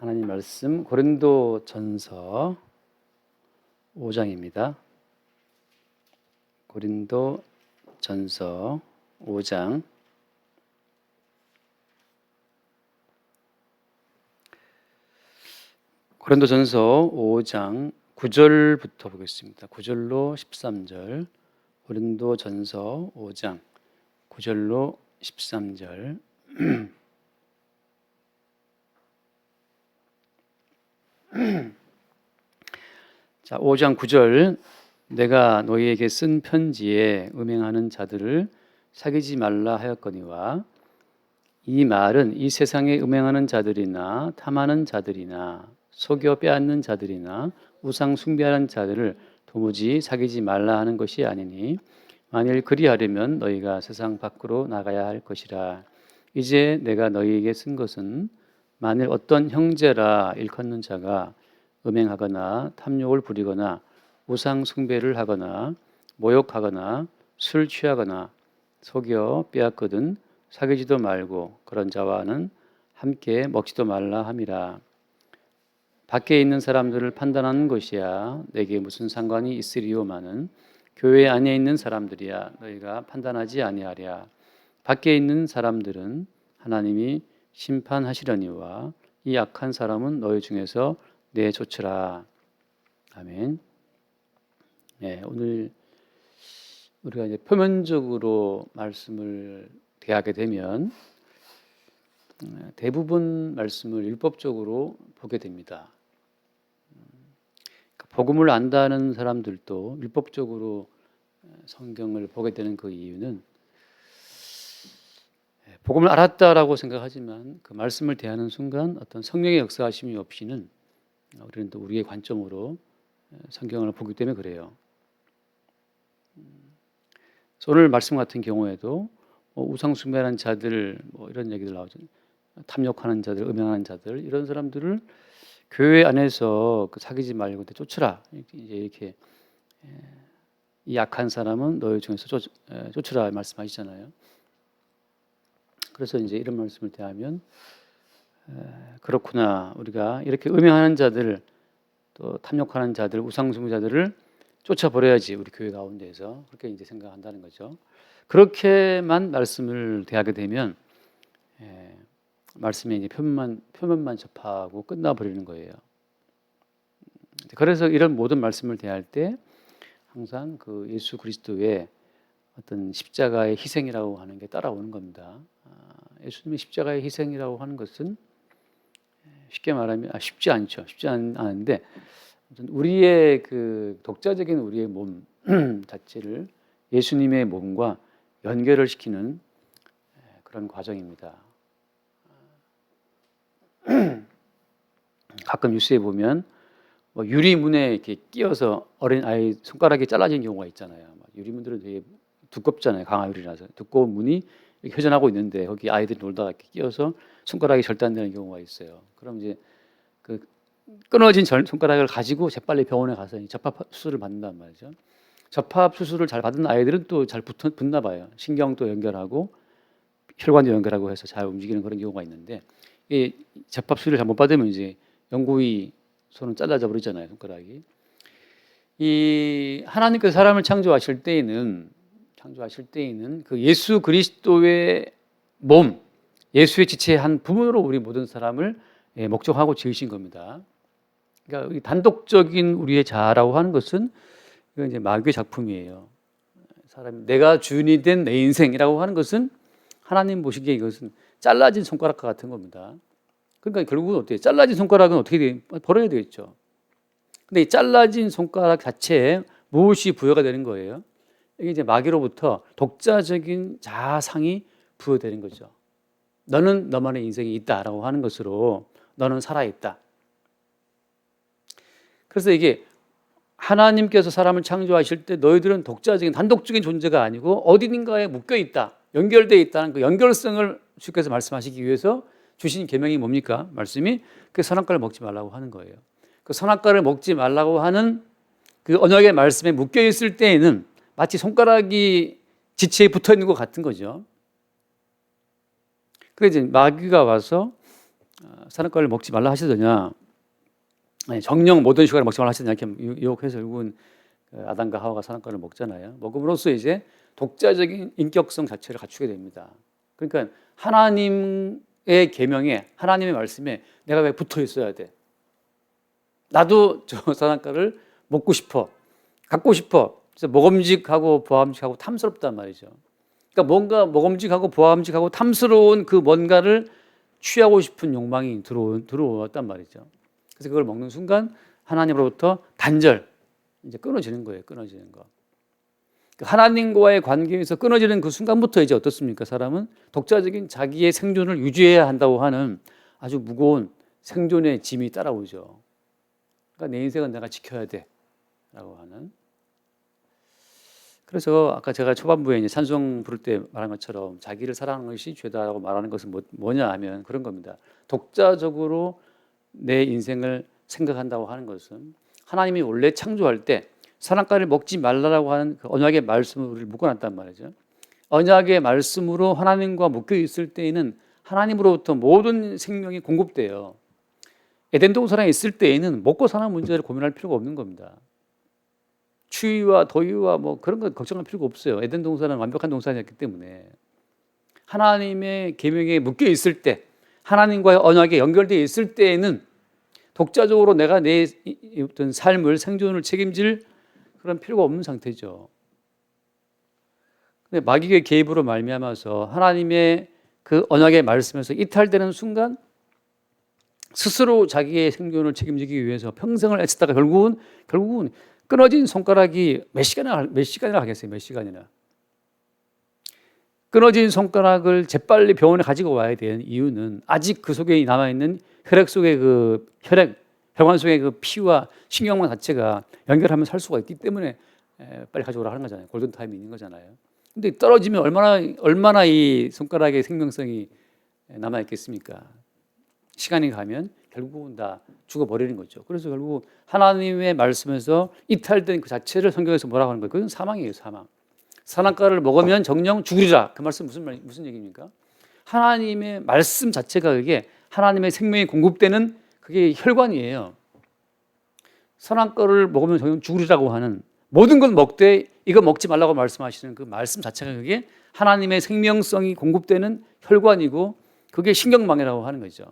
하나님 말씀 고린도전서 5장입니다. 고린도전서 5장 고린도전서 5장 9절부터 보겠습니다. 9절로 13절. 고린도전서 5장 9절로 13절. 자, 5장 9절. 내가 너희에게 쓴 편지에 음행하는 자들을 사귀지 말라 하였거니와, 이 말은 이 세상에 음행하는 자들이나 탐하는 자들이나 속여 빼앗는 자들이나 우상 숭배하는 자들을 도무지 사귀지 말라 하는 것이 아니니, 만일 그리하려면 너희가 세상 밖으로 나가야 할 것이라. 이제 내가 너희에게 쓴 것은 만일 어떤 형제라 일컫는 자가 음행하거나 탐욕을 부리거나 우상 숭배를 하거나 모욕하거나 술 취하거나 속여 빼앗거든 사귀지도 말고 그런 자와는 함께 먹지도 말라 함이라. 밖에 있는 사람들을 판단하는 것이야 내게 무슨 상관이 있으리요마는 교회 안에 있는 사람들이야 너희가 판단하지 아니하랴. 밖에 있는 사람들은 하나님이 심판하시려니와 이 악한 사람은 너희 중에서 내쫓으라. 아멘. 네, 오늘 우리가 이제 표면적으로 말씀을 대하게 되면 대부분 말씀을 율법적으로 보게 됩니다. 복음을 안다는 사람들도 율법적으로 성경을 보게 되는 그 이유는, 복음을 알았다라고 생각하지만 그 말씀을 대하는 순간 어떤 성령의 역사하심이 없이는 우리는 또 우리의 관점으로 성경을 보기 때문에 그래요. 오늘 말씀 같은 경우에도 우상 숭배하는 자들 이런 얘기들 나오죠. 탐욕하는 자들, 음행하는 자들, 이런 사람들을 교회 안에서 사귀지 말고 쫓으라. 이렇게 이 약한 사람은 너희 중에서 쫓으라 말씀하시잖아요. 그래서 이제 이런 말씀을 대하면 그렇구나, 우리가 이렇게 음행하는 자들, 또 탐욕하는 자들, 우상 숭배자들을 쫓아버려야지 우리 교회 가운데에서, 그렇게 이제 생각한다는 거죠. 그렇게만 말씀을 대하게 되면 말씀이 이제 표면만 접하고 끝나버리는 거예요. 그래서 이런 모든 말씀을 대할 때 항상 그 예수 그리스도의 어떤 십자가의 희생이라고 하는 게 따라오는 겁니다. 예수님의 십자가의 희생이라고 하는 것은 쉽게 말하면 쉽지 않죠. 쉽지 않은데 우리의 그 독자적인 우리의 몸 자체를 예수님의 몸과 연결을 시키는 그런 과정입니다. 가끔 뉴스에 보면 유리문에 이렇게 끼어서 어린 아이 손가락이 잘라진 경우가 있잖아요. 유리문들은 되게 두껍잖아요. 강화유리라서 두꺼운 문이 이렇게 회전하고 있는데 거기 아이들이 놀다가 이렇게 끼어서 손가락이 절단되는 경우가 있어요. 그럼 이제 그 끊어진 손가락을 가지고 재빨리 병원에 가서 접합 수술을 받는단 말이죠. 접합 수술을 잘 받은 아이들은 또 잘 붙나 봐요. 신경도 연결하고 혈관도 연결하고 해서 잘 움직이는 그런 경우가 있는데, 이 접합 수술을 잘 못 받으면 이제 영구히 손은 잘라져 버리잖아요, 손가락이. 이 하나님께서 사람을 창조하실 때에는 그 예수 그리스도의 몸, 예수의 지체의 한 부분으로 우리 모든 사람을 목적하고 지으신 겁니다. 그러니까 단독적인 우리의 자아라고 하는 것은 이건 이제 마귀의 작품이에요. 내가 주인이 된 내 인생이라고 하는 것은 하나님 보시기에 이것은 잘라진 손가락과 같은 겁니다. 그러니까 결국은 어때요? 잘라진 손가락은 어떻게 버려야 되겠죠. 근데 이 잘라진 손가락 자체에 무엇이 부여가 되는 거예요? 이게 이제 마귀로부터 독자적인 자아상이 부여되는 거죠. 너는 너만의 인생이 있다라고 하는 것으로 너는 살아있다. 그래서 이게 하나님께서 사람을 창조하실 때 너희들은 독자적인 단독적인 존재가 아니고 어딘가에 묶여 있다, 연결되어 있다는 그 연결성을 주께서 말씀하시기 위해서 주신 계명이 뭡니까? 말씀이 그 선악과를 먹지 말라고 하는 거예요. 그 선악과를 먹지 말라고 하는 그 언약의 말씀에 묶여 있을 때에는 마치 손가락이 지체에 붙어 있는 것 같은 거죠. 그래서 이제 마귀가 와서 산악과를 먹지 말라 하시더냐, 아니, 정령 모든 식물을 먹지 말라 하시더냐 이렇게 유혹해서 결국은 아담과 하와가 산악과를 먹잖아요. 먹음으로써 이제 독자적인 인격성 자체를 갖추게 됩니다. 그러니까 하나님의 계명에, 하나님의 말씀에 내가 왜 붙어 있어야 돼? 나도 저 산악과를 먹고 싶어, 갖고 싶어. 그래서 먹음직하고 보암직하고 탐스럽단 말이죠. 그러니까 뭔가 먹음직하고 보암직하고 탐스러운 그 뭔가를 취하고 싶은 욕망이 들어왔단 말이죠. 그래서 그걸 먹는 순간 하나님으로부터 단절, 이제 끊어지는 거예요. 끊어지는 거. 하나님과의 관계에서 끊어지는 그 순간부터 이제 어떻습니까? 사람은 독자적인 자기의 생존을 유지해야 한다고 하는 아주 무거운 생존의 짐이 따라오죠. 그러니까 내 인생은 내가 지켜야 돼라고 하는. 그래서 아까 제가 초반부에 이제 찬송 부를 때 말한 것처럼 자기를 사랑하는 것이 죄다라고 말하는 것은 뭐냐 하면 그런 겁니다. 독자적으로 내 인생을 생각한다고 하는 것은 하나님이 원래 창조할 때 산악과를 먹지 말라라고 하는 그 언약의 말씀을 우리를 묶어놨단 말이죠. 언약의 말씀으로 하나님과 묶여 있을 때에는 하나님으로부터 모든 생명이 공급돼요. 에덴 동산에 있을 때에는 먹고 사는 문제를 고민할 필요가 없는 겁니다. 추위와 더위와 뭐 그런 거 걱정할 필요가 없어요. 에덴 동산은 완벽한 동산이었기 때문에 하나님의 계명에 묶여 있을 때, 하나님과의 언약에 연결되어 있을 때에는 독자적으로 내가 내 어떤 삶을, 생존을 책임질 그런 필요가 없는 상태죠. 근데 마귀의 개입으로 말미암아서 하나님의 그 언약의 말씀에서 이탈되는 순간 스스로 자기의 생존을 책임지기 위해서 평생을 애쓰다가 결국은 끊어진 손가락이 몇 시간이나 가겠어요. 몇 시간이나. 끊어진 손가락을 재빨리 병원에 가지고 와야 되는 이유는 아직 그 속에 남아있는 혈액 속의 혈관 속의 그 피와 신경망 자체가 연결하면 살 수가 있기 때문에 빨리 가져오라 하는 거잖아요. 골든타임이 있는 거잖아요. 근데 떨어지면 얼마나 이 손가락의 생명성이 남아있겠습니까? 시간이 가면 결국은 다 죽어버리는 거죠. 그래서 결국 하나님의 말씀에서 이탈된 그 자체를 성경에서 뭐라고 하는 거예요? 그건 사망이에요, 사망. 산악과를 먹으면 정령 죽으리라. 그 말씀 무슨 얘기입니까? 하나님의 말씀 자체가 그게 하나님의 생명이 공급되는 그게 혈관이에요. 산악과를 먹으면 정령 죽으리라고 하는 모든 걸 먹되 이거 먹지 말라고 말씀하시는 그 말씀 자체가 그게 하나님의 생명성이 공급되는 혈관이고 그게 신경망이라고 하는 거죠.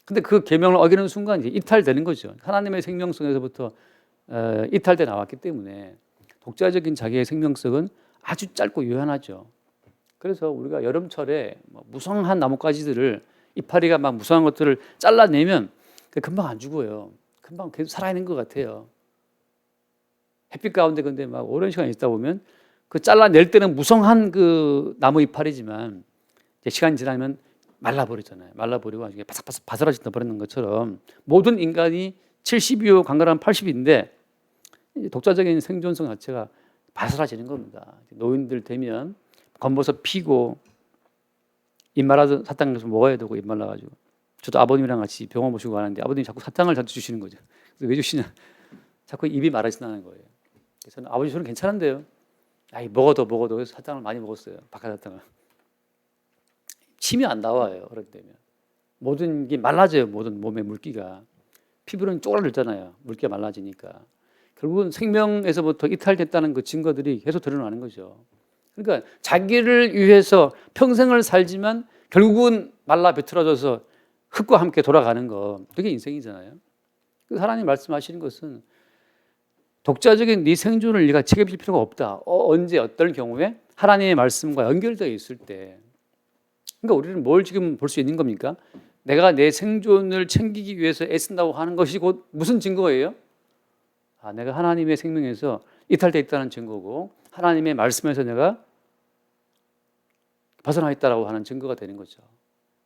근데 그 계명을 어기는 순간 이제 이탈되는 거죠. 하나님의 생명성에서부터 이탈돼 나왔기 때문에 독자적인 자기의 생명성은 아주 짧고 유한하죠. 그래서 우리가 여름철에 무성한 나뭇가지들을 이파리가 막 무성한 것들을 잘라내면 금방 안 죽어요. 금방 계속 살아있는 것 같아요. 햇빛 가운데 근데 막 오랜 시간 있다 보면 그 잘라낼 때는 무성한 그 나무 이파리지만 이제 시간이 지나면 말라버리잖아요. 말라버리고 나중에 바삭바삭 바스라져 버리는 것처럼 모든 인간이 70이요 강건한 80인데 독자적인 생존성 자체가 바스라지는 겁니다. 노인들 되면 검버섯 피고 입 말라서 사탕 좀 먹어야 되고 입 말라가지고 저도 아버님이랑 같이 병원 모시고 가는데 아버님이 자꾸 사탕을 자주 주시는 거죠. 그래서 왜 주시냐? 자꾸 입이 말라진다는 거예요. 그래서 아버지 저는 괜찮은데요. 아이 먹어도 그래서 사탕을 많이 먹었어요. 바깥 사탕을. 침이 안 나와요. 그럴 때면 모든 게 말라져요. 모든 몸의 물기가 피부는 쪼그라들잖아요. 물기가 말라지니까 결국은 생명에서부터 이탈됐다는 그 증거들이 계속 드러나는 거죠. 그러니까 자기를 위해서 평생을 살지만 결국은 말라 비틀어져서 흙과 함께 돌아가는 거 그게 인생이잖아요. 하나님 말씀하시는 것은 독자적인 네 생존을 네가 책임질 필요가 없다. 언제 어떤 경우에 하나님의 말씀과 연결되어 있을 때. 그러니까 우리는 뭘 지금 볼 수 있는 겁니까? 내가 내 생존을 챙기기 위해서 애쓴다고 하는 것이 곧 무슨 증거예요? 내가 하나님의 생명에서 이탈되어 있다는 증거고 하나님의 말씀에서 내가 벗어나 있다라고 하는 증거가 되는 거죠.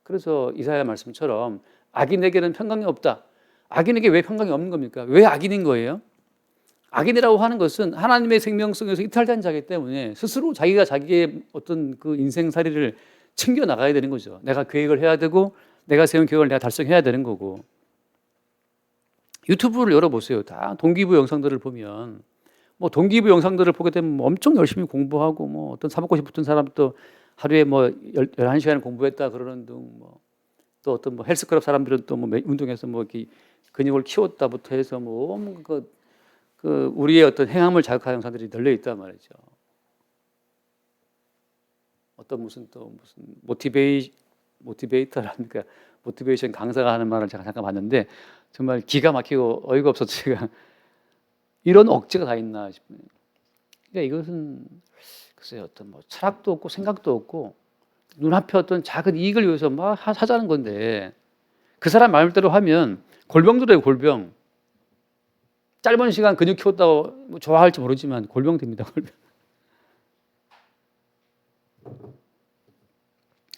그래서 이사야 말씀처럼 악인에게는 평강이 없다. 악인에게 왜 평강이 없는 겁니까? 왜 악인인 거예요? 악인이라고 하는 것은 하나님의 생명성에서 이탈된 자이기 때문에 스스로 자기가 자기의 어떤 그 인생살이를 챙겨 나가야 되는 거죠. 내가 계획을 해야 되고 내가 세운 계획을 내가 달성해야 되는 거고. 유튜브를 열어보세요. 다 동기부 영상들을 보면 동기부 영상들을 보게 되면 엄청 열심히 공부하고 어떤 사법고시 붙은 사람도 하루에 11시간 공부했다 그러는 등 또 어떤 뭐 헬스클럽 사람들은 또 뭐 운동해서 뭐 이렇게 근육을 키웠다부터 해서 뭐 그 우리의 어떤 행함을 자극하는 영상들이 널려 있단 말이죠. 어떤 무슨 모티베이터라니까 모티베이션 강사가 하는 말을 제가 잠깐 봤는데 정말 기가 막히고 어이가 없어서 제가 이런 억지가 다 있나 싶어요. 그러니까 이것은 글쎄요, 어떤 뭐 철학도 없고 생각도 없고 눈앞에 어떤 작은 이익을 위해서 막 하자는 건데 그 사람 말대로 하면 골병 들어요, 골병. 짧은 시간 근육 키웠다고 뭐 좋아할지 모르지만 골병 됩니다, 골병.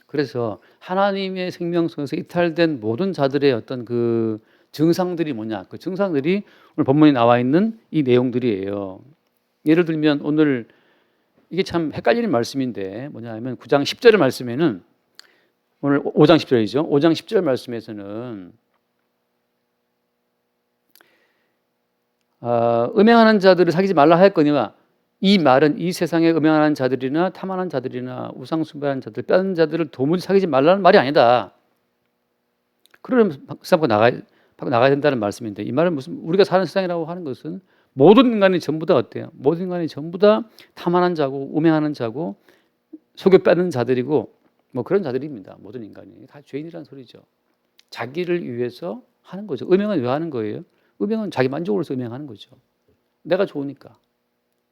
그래서 하나님의 생명성에서 이탈된 모든 자들의 어떤 그 증상들이 뭐냐? 그 증상들이 오늘 본문에 나와 있는 이 내용들이에요. 예를 들면 오늘 이게 참 헷갈리는 말씀인데 뭐냐 하면 9장 10절 말씀에는 오늘 5장 10절이죠. 5장 10절 말씀에서는 음행하는 자들을 사귀지 말라 하였거니와 이 말은 이 세상에 음행하는 자들이나 탐하는 자들이나 우상 숭배하는 자들, 빼앗는 자들을 도무지 사귀지 말라는 말이 아니다. 그러면 밖으로 나가야 된다는 말씀인데 이 말은 무슨 우리가 사는 세상이라고 하는 것은 모든 인간이 전부 다 어때요? 모든 인간이 전부 다 탐하는 자고 음행하는 자고 속여 빼는 자들이고 뭐 그런 자들입니다. 모든 인간이 다 죄인이라는 소리죠. 자기를 위해서 하는 거죠. 음행은 왜 하는 거예요? 음행은 자기 만족을 위해서 음행하는 거죠. 내가 좋으니까.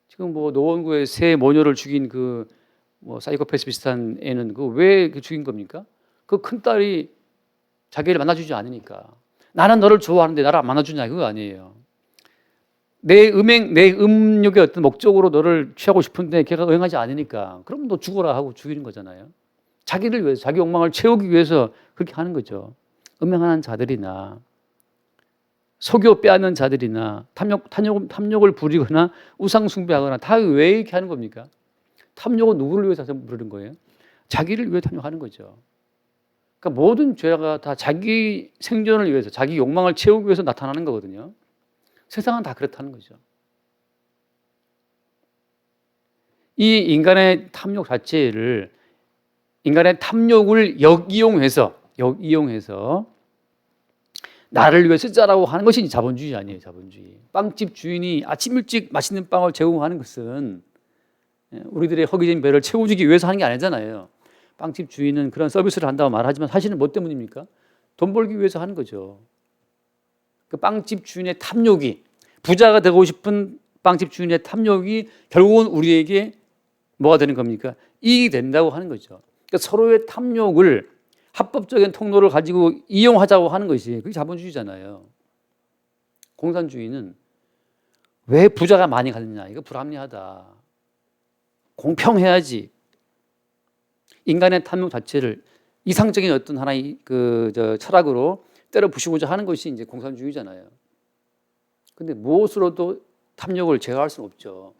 지금 뭐 노원구에 새 모녀를 죽인 그 뭐 사이코패스 비슷한 애는 그 왜 죽인 겁니까? 그 큰 딸이 자기를 만나주지 않으니까. 나는 너를 좋아하는데 나를 안 만나주냐 그거 아니에요. 내 음욕의 어떤 목적으로 너를 취하고 싶은데 걔가 응하지 않으니까 그럼 너 죽어라 하고 죽이는 거잖아요. 자기를 위해서 자기 욕망을 채우기 위해서 그렇게 하는 거죠. 음행하는 자들이나 속여 빼앗는 자들이나 탐욕을 부리거나 우상 숭배하거나 다 왜 이렇게 하는 겁니까? 탐욕은 누구를 위해서 부르는 거예요? 자기를 위해 탐욕하는 거죠. 그러니까 모든 죄가 다 자기 생존을 위해서 자기 욕망을 채우기 위해서 나타나는 거거든요. 세상은 다 그렇다는 거죠. 이 인간의 탐욕 자체를 인간의 탐욕을 역이용해서 나를 위해 쓰자라고 하는 것이 자본주의 아니에요, 자본주의. 빵집 주인이 아침 일찍 맛있는 빵을 제공하는 것은 우리들의 허기진 배를 채워주기 위해서 하는 게 아니잖아요. 빵집 주인은 그런 서비스를 한다고 말하지만 사실은 뭐 때문입니까? 돈 벌기 위해서 하는 거죠. 그 빵집 주인의 탐욕이 부자가 되고 싶은 빵집 주인의 탐욕이 결국은 우리에게 뭐가 되는 겁니까? 이익이 된다고 하는 거죠. 그러니까 서로의 탐욕을 합법적인 통로를 가지고 이용하자고 하는 것이 그게 자본주의잖아요. 공산주의는 왜 부자가 많이 가느냐? 이거 불합리하다. 공평해야지. 인간의 탐욕 자체를 이상적인 어떤 하나의 철학으로 때려 부수고자 하는 것이 이제 공산주의잖아요. 근데 무엇으로도 탐욕을 제어할 수는 없죠.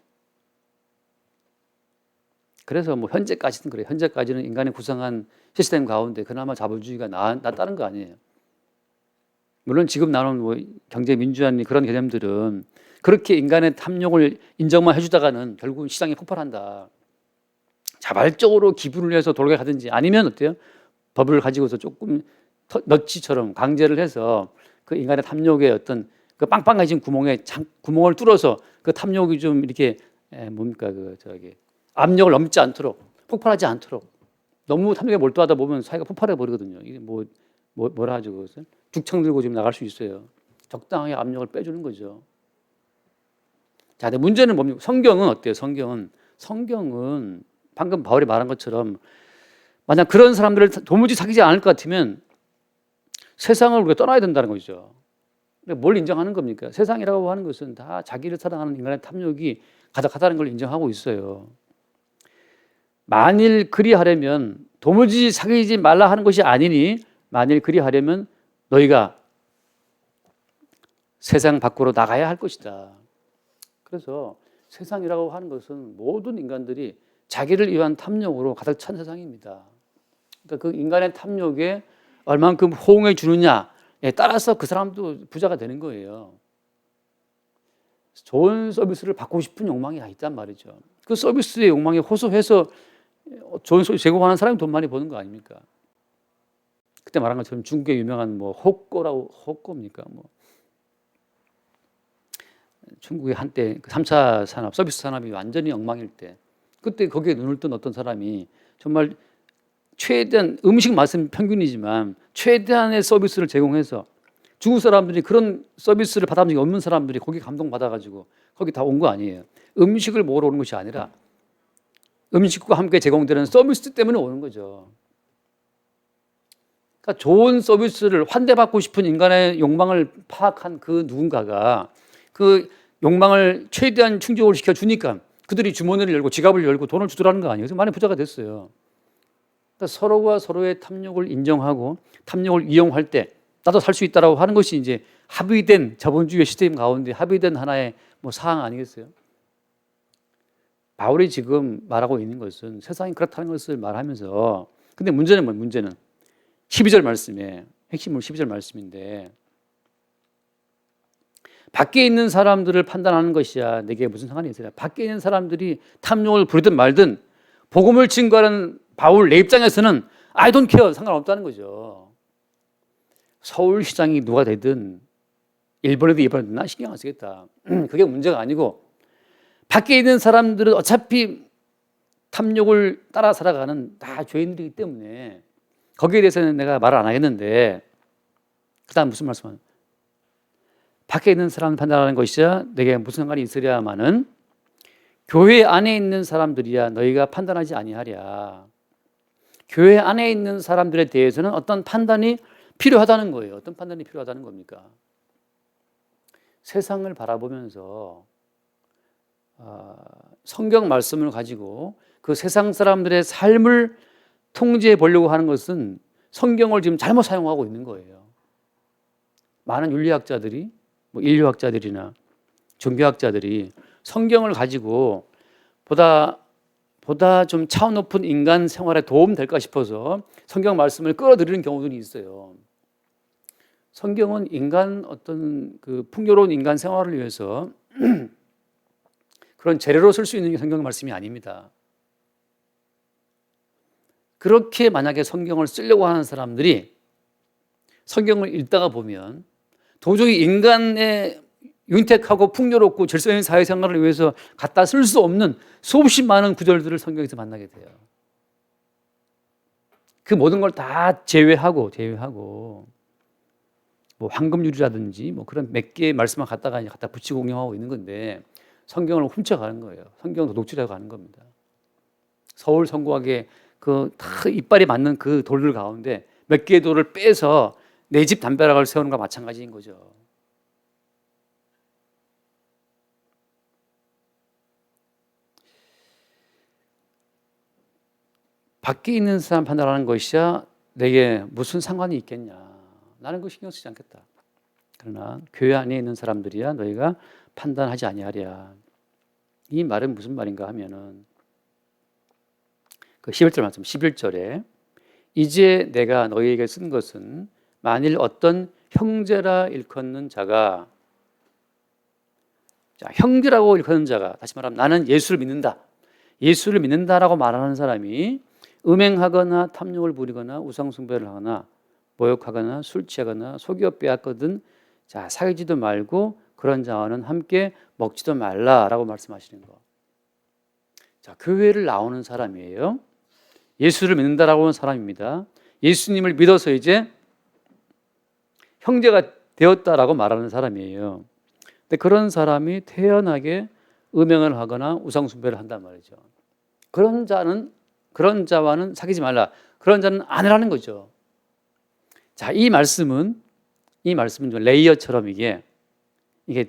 그래서 뭐 현재까지는 그래요. 현재까지는 인간이 구성한 시스템 가운데 그나마 자본주의가 낫다는 거 아니에요. 물론 지금 나오는 뭐 경제 민주화니 그런 개념들은 그렇게 인간의 탐욕을 인정만 해주다가는 결국은 시장이 폭발한다. 자발적으로 기부를 해서 돌아가든지 아니면 어때요? 법을 가지고서 조금 너치처럼 강제를 해서 그 인간의 탐욕의 어떤 그 빵빵해진 구멍을 뚫어서 그 탐욕이 좀 이렇게 압력을 넘지 않도록 폭발하지 않도록 너무 탐욕에 몰두하다 보면 사회가 폭발해 버리거든요. 이게 뭐라 하죠 그것을 죽창 들고 지금 나갈 수 있어요. 적당하게 압력을 빼주는 거죠. 자, 근데 문제는 뭡니까? 성경은 어때요? 성경은 방금 바울이 말한 것처럼 만약 그런 사람들을 도무지 사귀지 않을 것 같으면 세상을 우리가 떠나야 된다는 거죠. 뭘 인정하는 겁니까? 세상이라고 하는 것은 다 자기를 사랑하는 인간의 탐욕이 가득하다는 걸 인정하고 있어요. 만일 그리하려면 도무지 사귀지 말라 하는 것이 아니니 만일 그리하려면 너희가 세상 밖으로 나가야 할 것이다. 그래서 세상이라고 하는 것은 모든 인간들이 자기를 위한 탐욕으로 가득 찬 세상입니다. 그러니까 그 인간의 탐욕에 얼만큼 호응해 주느냐에 따라서 그 사람도 부자가 되는 거예요. 좋은 서비스를 받고 싶은 욕망이 다 있단 말이죠. 그 서비스의 욕망에 호소해서 좋은 서비스 제공하는 사람이 돈 많이 버는 거 아닙니까? 그때 말한 것처럼 중국의 유명한 뭐 호꼬라고 호꼬입니까? 뭐 중국의 한때 그 3차 산업, 서비스 산업이 완전히 엉망일 때 그때 거기에 눈을 뜬 어떤 사람이 정말 최대한 음식 맛은 평균이지만 최대한의 서비스를 제공해서 중국 사람들이 그런 서비스를 받아본 적이 없는 사람들이 거기 감동받아가지고 거기 다 온 거 아니에요. 음식을 먹으러 오는 것이 아니라 음식과 함께 제공되는 서비스 때문에 오는 거죠. 그러니까 좋은 서비스를 환대받고 싶은 인간의 욕망을 파악한 그 누군가가 그 욕망을 최대한 충족을 시켜주니까 그들이 주머니를 열고 지갑을 열고 돈을 주더라는 거 아니에요. 그래서 많이 부자가 됐어요. 그러니까 서로가 서로의 탐욕을 인정하고 탐욕을 이용할 때 나도 살 수 있다라고 하는 것이 이제 합의된 자본주의 시스템 가운데 합의된 하나의 뭐 사항 아니겠어요? 바울이 지금 말하고 있는 것은 세상이 그렇다는 것을 말하면서 근데 문제는 뭐예요? 문제는 12절 말씀에 핵심은 12절 말씀인데 밖에 있는 사람들을 판단하는 것이야 내게 무슨 상관이 있어요? 밖에 있는 사람들이 탐욕을 부리든 말든 복음을 증거하는 바울 내 입장에서는 I don't care 상관없다는 거죠. 서울시장이 누가 되든 일본에도 이번에도 난 신경 안 쓰겠다. 그게 문제가 아니고 밖에 있는 사람들은 어차피 탐욕을 따라 살아가는 다 죄인들이기 때문에 거기에 대해서는 내가 말을 안 하겠는데 그 다음 무슨 말씀은 밖에 있는 사람을 판단하는 것이야 내게 무슨 상관이 있으랴마는 교회 안에 있는 사람들이야 너희가 판단하지 아니하랴. 교회 안에 있는 사람들에 대해서는 어떤 판단이 필요하다는 거예요. 어떤 판단이 필요하다는 겁니까? 세상을 바라보면서 성경 말씀을 가지고 그 세상 사람들의 삶을 통제해 보려고 하는 것은 성경을 지금 잘못 사용하고 있는 거예요. 많은 윤리학자들이 뭐 인류학자들이나 종교학자들이 성경을 가지고 보다 좀 차원 높은 인간 생활에 도움 될까 싶어서 성경 말씀을 끌어들이는 경우들이 있어요. 성경은 인간 어떤 그 풍요로운 인간 생활을 위해서 그런 재료로 쓸 수 있는 게 성경 말씀이 아닙니다. 그렇게 만약에 성경을 쓰려고 하는 사람들이 성경을 읽다가 보면 도저히 인간의 윤택하고 풍요롭고 질서 있는 사회생활을 위해서 갖다 쓸 수 없는 수없이 많은 구절들을 성경에서 만나게 돼요. 그 모든 걸 다 제외하고 뭐 황금률이라든지 뭐 그런 몇 개의 말씀만 갖다 붙이고 응용하고 있는 건데 성경을 훔쳐가는 거예요. 성경을 도둑질하고 가는 겁니다. 서울 성곽에 그 다 이빨이 맞는 그 돌들 가운데 몇 개의 돌을 빼서 내 집 담벼락을 세우는 것과 마찬가지인 거죠. 밖에 있는 사람 판단하는 것이야 내게 무슨 상관이 있겠냐. 나는 그거 신경 쓰지 않겠다. 그러나 교회 안에 있는 사람들이야 너희가 판단하지 아니하랴. 이 말은 무슨 말인가 하면은 그 11절 말씀 11절에 이제 내가 너희에게 쓴 것은 만일 어떤 형제라 일컫는 자가 자, 형제라고 일컫는 자가 다시 말하면 나는 예수를 믿는다. 예수를 믿는다라고 말하는 사람이 음행하거나 탐욕을 부리거나 우상숭배를 하거나 모욕하거나 술 취하거나 속여 빼앗거든 자 사귀지도 말고 그런 자와는 함께 먹지도 말라라고 말씀하시는 거. 자 교회를 나오는 사람이에요. 예수를 믿는다라고 하는 사람입니다. 예수님을 믿어서 이제 형제가 되었다라고 말하는 사람이에요. 근데 그런 사람이 태연하게 음행을 하거나 우상숭배를 한단 말이죠. 그런 자와는 사귀지 말라. 그런 자는 아니라는 거죠. 자, 이 말씀은 좀 레이어처럼 이게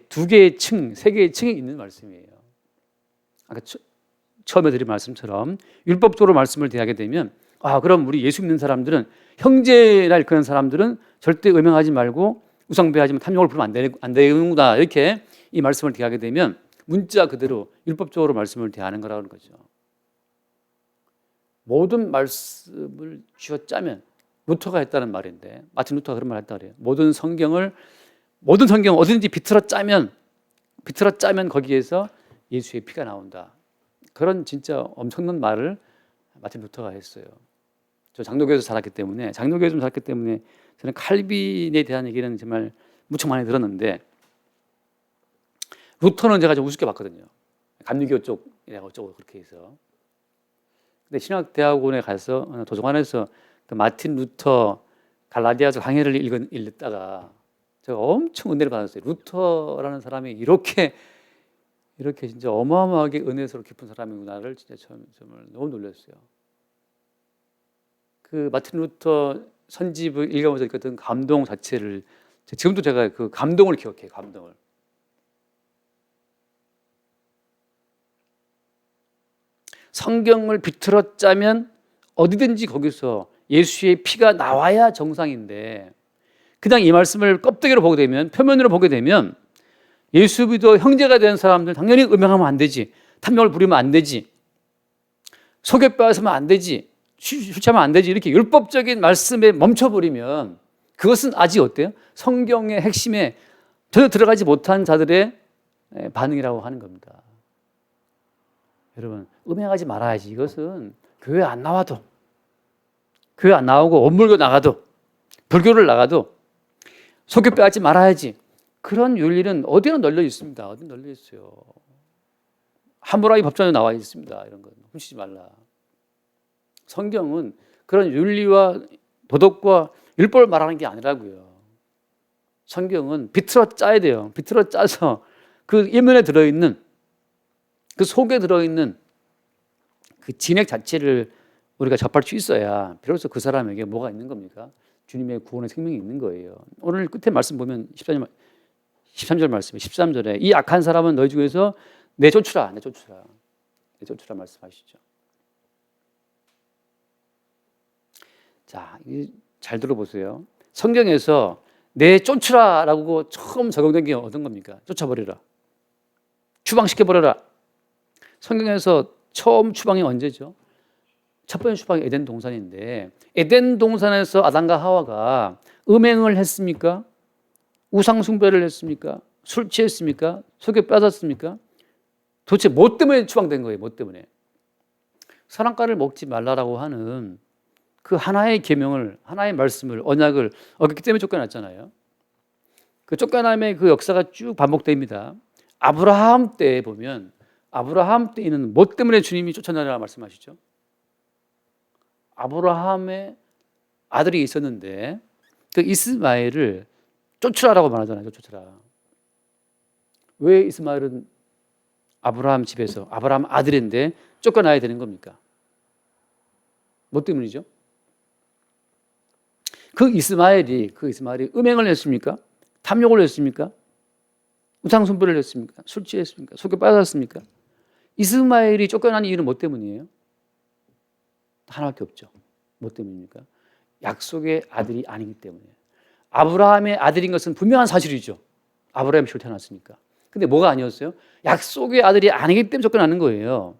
두 개의 층, 세 개의 층이 있는 말씀이에요. 아까 처음에 드린 말씀처럼 율법적으로 말씀을 대하게 되면 그럼 우리 예수 믿는 사람들은 형제랄 그런 사람들은 절대 음행하지 말고 우상배하지 말고 탐욕을 부르면 안 되는구나 이렇게 이 말씀을 대하게 되면 문자 그대로 율법적으로 말씀을 대하는 거라는 거죠. 모든 말씀을 쥐어짜면 루터가 했다는 말인데 마틴 루터가 그런 말 했다 그래요. 모든 성경 어디든지 비틀어 짜면 거기에서 예수의 피가 나온다. 그런 진짜 엄청난 말을 마틴 루터가 했어요. 저 장로교에서 자랐기 때문에 저는 칼빈에 대한 얘기는 정말 무척 많이 들었는데 루터는 제가 좀 우습게 봤거든요. 감리교 쪽이라고 어쩌고 그렇게 해서. 근데 신학대학원에 가서 도서관에서 그 마틴 루터 갈라디아서 강해를 읽다가 제가 엄청 은혜를 받았어요. 루터라는 사람이 이렇게 진짜 어마어마하게 은혜스러워 깊은 사람이구나를 진짜 정말 너무 놀랐어요. 그 마틴 루터 선집을 읽으면서 느꼈던 감동 자체를 지금도 제가 그 감동을 기억해요. 감동을. 성경을 비틀어 짜면 어디든지 거기서 예수의 피가 나와야 정상인데 그냥 이 말씀을 껍데기로 보게 되면 표면으로 보게 되면 예수 믿어 형제가 된 사람들 당연히 음행하면 안 되지, 탐욕을 부리면 안 되지, 속여 빼앗으면 안 되지, 술 취하면 안 되지, 이렇게 율법적인 말씀에 멈춰버리면 그것은 아직 어때요? 성경의 핵심에 전혀 들어가지 못한 자들의 반응이라고 하는 겁니다. 여러분, 음행하지 말아야지. 이것은 교회 안 나와도, 교회 안 나오고 원불교 나가도, 불교를 나가도 속여 빼앗지 말아야지. 그런 윤리는 어디나 널려 있습니다. 어디 널려 있어요. 하무라비 법전에 나와 있습니다. 이런 거 훔치지 말라. 성경은 그런 윤리와 도덕과 율법을 말하는 게 아니라고요. 성경은 비틀어 짜야 돼요. 비틀어 짜서 그 이면에 들어있는, 그 속에 들어있는 그 진액 자체를 우리가 접할 수 있어야 비로소 그 사람에게 뭐가 있는 겁니까? 주님의 구원의 생명이 있는 거예요. 오늘 끝에 말씀 보면 13절 말씀에 13절에 이 악한 사람은 너희 중에서 내쫓으라 말씀하시죠. 자, 잘 들어보세요. 성경에서 내쫓으라라고 처음 적용된 게 어떤 겁니까? 쫓아버리라, 추방시켜버려라. 성경에서 처음 추방이 언제죠? 첫 번째 추방이 에덴 동산인데 에덴 동산에서 아담과 하와가 음행을 했습니까? 우상 숭배를 했습니까? 술 취했습니까? 속여 빼앗았습니까? 도대체 뭐 때문에 추방된 거예요? 뭐 때문에? 선악과를 먹지 말라라고 하는 그 하나의 계명을, 하나의 말씀을, 언약을 어겼기 때문에 쫓겨났잖아요. 그 쫓겨남의 그 역사가 쭉 반복됩니다. 아브라함 때 보면 아브라함 때에는 뭐 때문에 주님이 쫓아내라 말씀하시죠? 아브라함의 아들이 있었는데 그 이스마엘을 쫓으라라고 말하잖아요. 쫓으라. 왜 이스마엘은 아브라함 집에서 아브라함 아들인데 쫓겨나야 되는 겁니까? 뭐 때문이죠? 그 이스마엘이 음행을 했습니까? 탐욕을 했습니까? 우상 숭배를 했습니까? 술 취했습니까? 속여 빠졌습니까? 이스마엘이 쫓겨난 이유는 뭐 때문이에요? 하나밖에 없죠. 뭐 때문입니까? 약속의 아들이 아니기 때문에. 아브라함의 아들인 것은 분명한 사실이죠. 아브라함이 태어났으니까. 근데 뭐가 아니었어요? 약속의 아들이 아니기 때문에 쫓겨나는 거예요.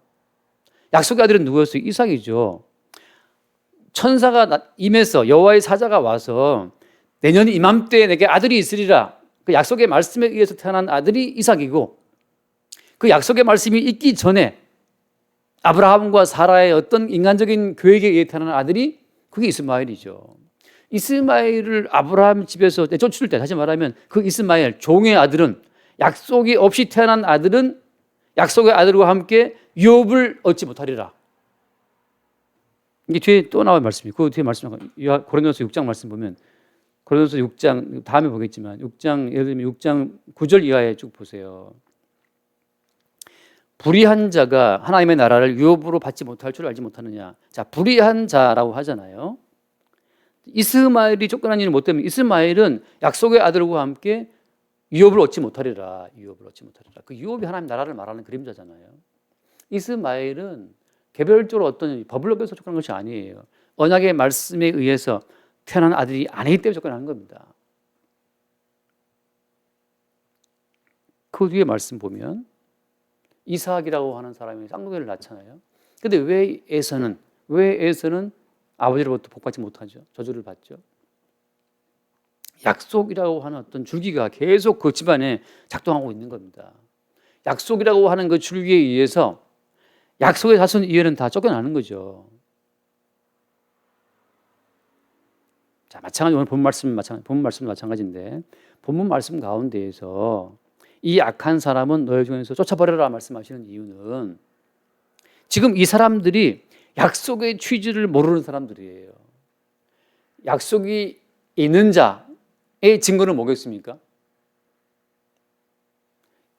약속의 아들은 누구였어요? 이삭이죠. 천사가 임해서 여호와의 사자가 와서 내년 이맘때에 내게 아들이 있으리라. 그 약속의 말씀에 의해서 태어난 아들이 이삭이고 그 약속의 말씀이 있기 전에 아브라함과 사라의 어떤 인간적인 계획에 의해 태어난 아들이 그게 이스마엘이죠. 이스마엘을 아브라함 집에서 내쫓을 때, 다시 말하면 그 이스마엘 종의 아들은, 약속이 없이 태어난 아들은 약속의 아들과 함께 유업을 얻지 못하리라. 이게 뒤에 또 나올 말씀이에요. 그 뒤에 말씀, 고린도서 6장 말씀 보면, 고린도서 6장 다음에 보겠지만 6장, 예를 들면 6장 9절 이하에 쭉 보세요. 불의한 자가 하나님의 나라를 유업으로 받지 못할 줄 알지 못하느냐. 자, 불의한 자라고 하잖아요. 이스마엘이 쫓겨난 이유는 뭐 때문에? 이스마엘은 약속의 아들과 함께 유업을 얻지 못하리라. 유업을 얻지 못하리라. 그 유업이 하나님 나라를 말하는 그림자잖아요. 이스마엘은 개별적으로 어떤 법을 어겨서 쫓겨난 것이 아니에요. 언약의 말씀에 의해서 태어난 아들이 아니기 때문에 쫓겨나는 겁니다. 그 뒤에 말씀 보면 이삭이라고 하는 사람이 쌍둥이를 낳잖아요. 근데 왜 에서는 아버지로부터 복받지 못하죠? 저주를 받죠. 약속이라고 하는 어떤 줄기가 계속 그 집안에 작동하고 있는 겁니다. 약속이라고 하는 그 줄기에 의해서 약속의 자손 이해는 다 쫓겨나는 거죠. 자, 마찬가지 오늘 본문 말씀도 마찬가지인데 본문 말씀 가운데에서 이 악한 사람은 너희 중에서 쫓아버려라 말씀하시는 이유는 지금 이 사람들이 약속의 취지를 모르는 사람들이에요. 약속이 있는 자의 증거는 뭐겠습니까?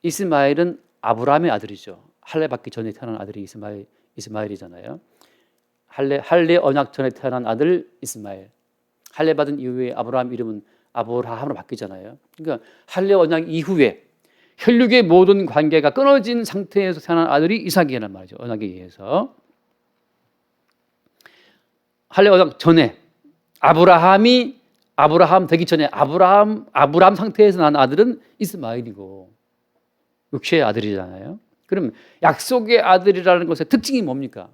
이스마엘은 아브라함의 아들이죠. 할례 받기 전에 태어난 아들이 이스마엘이잖아요. 할례 언약 전에 태어난 아들 이스마엘. 할례 받은 이후에 아브라함 이름은 아브라함으로 바뀌잖아요. 그러니까 할례 언약 이후에 혈육의 모든 관계가 끊어진 상태에서 태어난 아들이 이삭이라는 말이죠. 언약에 의해서. 할례 언약 전에 아브라함 되기 전에 아브라함 상태에서 난 아들은 이스마엘이고 육체의 아들이잖아요. 그럼 약속의 아들이라는 것의 특징이 뭡니까?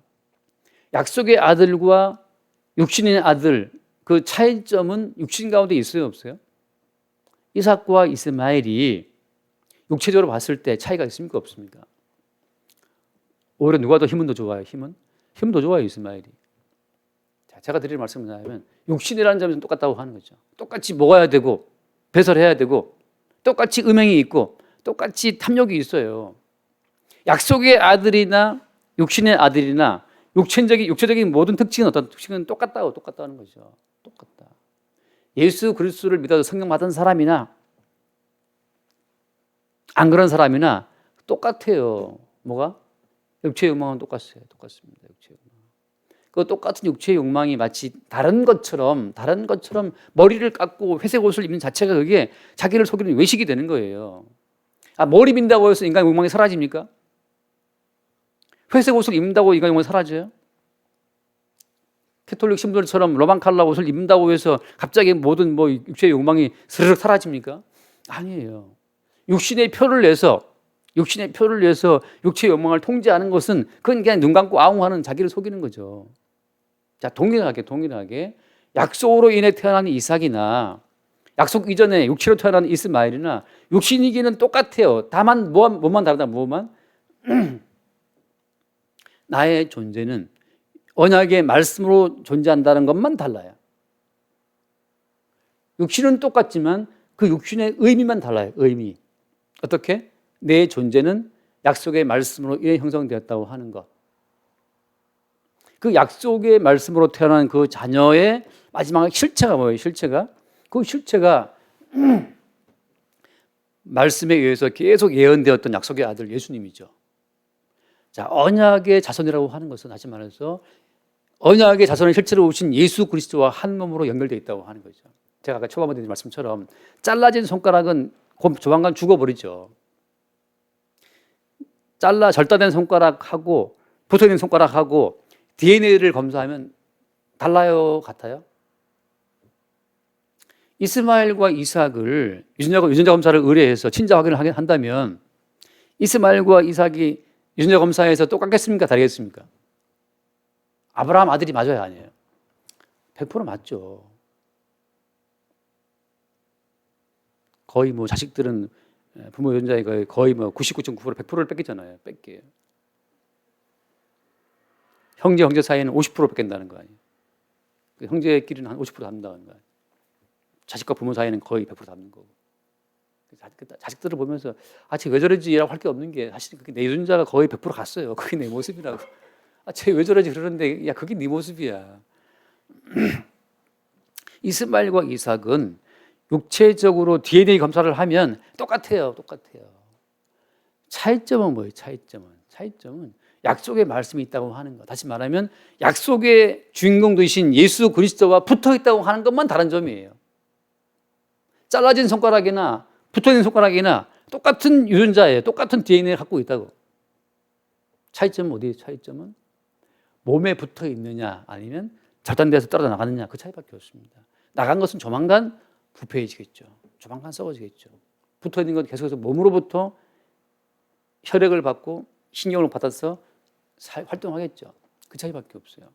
약속의 아들과 육신의 아들 그 차이점은 육신 가운데 있어요, 없어요? 이삭과 이스마엘이 육체적으로 봤을 때 차이가 있습니까, 없습니까? 오히려 누가 더 힘은 더 좋아요? 힘은 더 좋아요, 이스마엘이. 자, 제가 드릴 말씀은 뭐냐면 육신이라는 점에서 똑같다고 하는 거죠. 똑같이 먹어야 되고 배설해야 되고 똑같이 음행이 있고 똑같이 탐욕이 있어요. 약속의 아들이나 육신의 아들이나 육체적인 모든 특징은 어떤 특징은 똑같다는 거죠. 똑같다. 예수 그리스도를 믿어서 성령 받은 사람이나 안 그런 사람이나 똑같아요. 뭐가? 육체의 욕망은 똑같습니다. 육체의 욕망. 그 똑같은 육체의 욕망이 마치 다른 것처럼 머리를 깎고 회색 옷을 입는 자체가 그게 자기를 속이는 외식이 되는 거예요. 머리 빈다고 해서 인간의 욕망이 사라집니까? 회색 옷을 입는다고 인간의 욕망이 사라져요? 캐톨릭 신부들처럼 로망칼라 옷을 입는다고 해서 갑자기 모든 육체의 욕망이 스르륵 사라집니까? 아니에요. 육신의 표를 내서 육체의 욕망을 통제하는 것은 그건 그냥 눈 감고 아웅하는 자기를 속이는 거죠. 자, 동일하게 약속으로 인해 태어난 이삭이나 약속 이전에 육체로 태어난 이스마엘이나 육신이기는 똑같아요. 다만 뭐만 다르다. 나의 존재는 언약의 말씀으로 존재한다는 것만 달라요. 육신은 똑같지만 그 육신의 의미만 달라요. 의미. 어떻게? 내 존재는 약속의 말씀으로 인해 형성되었다고 하는 것. 그 약속의 말씀으로 태어난 그 자녀의 마지막 실체가 뭐예요? 그 실체가 말씀에 의해서 계속 예언되었던 약속의 아들 예수님이죠. 자, 언약의 자손이라고 하는 것은 다시 말해서 언약의 자손의 실체로 오신 예수 그리스도와 한 몸으로 연결되어 있다고 하는 거죠. 제가 아까 초반에 드린 말씀처럼 잘라진 손가락은 조만간 죽어버리죠. 절단된 손가락하고 붙어있는 손가락하고 DNA를 검사하면 달라요? 같아요? 이스마엘과 이삭을 유전자 검사를 의뢰해서 친자 확인을 한다면 이스마엘과 이삭이 유전자 검사에서 똑같겠습니까? 다르겠습니까? 아브라함 아들이 맞아요? 아니에요? 100% 맞죠. 거의 자식들은 부모 유전자의 거의 99.9% 100%를 뺏기잖아요. 뺏겨요. 형제 사이에는 50% 뺏긴다는 거 아니에요. 형제끼리는 한 50% 담는다는 거 아니에요. 자식과 부모 사이에는 거의 100% 담는 거고. 자식들을 보면서 쟤 왜 저러지라고 할 게 없는 게 사실 그게 내 유전자가 거의 100% 갔어요. 그게 내 모습이라고. 쟤 왜 저러지 그러는데 그게 네 모습이야. 이스마엘과 이삭은 육체적으로 DNA 검사를 하면 똑같아요. 차이점은 뭐예요? 차이점은 약속의 말씀이 있다고 하는 것. 다시 말하면 약속의 주인공 되신 예수 그리스도와 붙어 있다고 하는 것만 다른 점이에요. 잘라진 손가락이나 붙어 있는 손가락이나 똑같은 유전자예요. 똑같은 DNA를 갖고 있다고. 차이점은 어디에? 차이점은 몸에 붙어 있느냐 아니면 절단돼서 떨어져 나가느냐 그 차이밖에 없습니다. 나간 것은 조만간 부패해지겠죠. 조만간 썩어지겠죠. 붙어 있는 건 계속해서 몸으로부터 혈액을 받고 신경을 받아서 활동하겠죠. 그 차이밖에 없어요.